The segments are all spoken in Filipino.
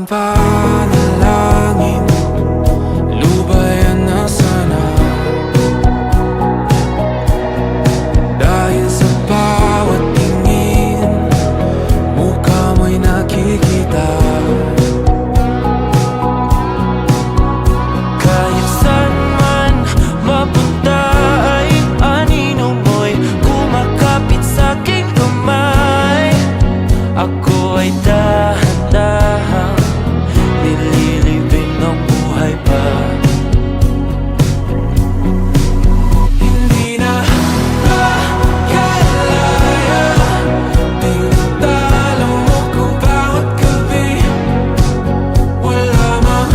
aking panalangin, lubayan na sana. Dahil sa bawat tingin, mukha mo'y nakikita. Kahit saan man mapunta ay anino mo'y kumakapit sa'king kamay. Ako ay dahan-dahang nililibing ng buhay pa. Hindi na makalaya, tinatalo mo ko bawat gabi. Wala mang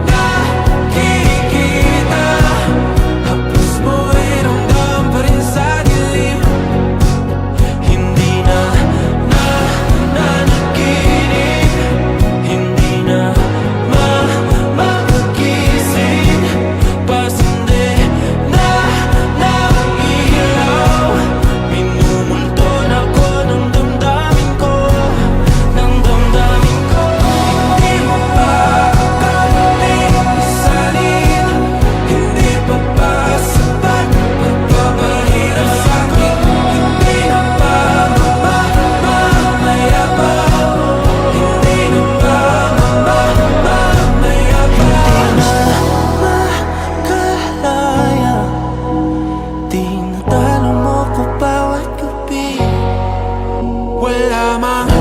nakikita, hapos mo'y ramdam pa rin sa dilim. Hindi na nanaginip, hindi na makagising. Pasindi na ng ilaw, minumulton ako ng damdamin ko, ng damdamin ko. Hindi mo pa akalaing isalin, hindi pa ba sapat magpapahirap sa'kin? Hindi na ba mamayabang? Hindi na ba mamayabang? Makalaya, tinatalo mo ko bawat gabi. Wala mang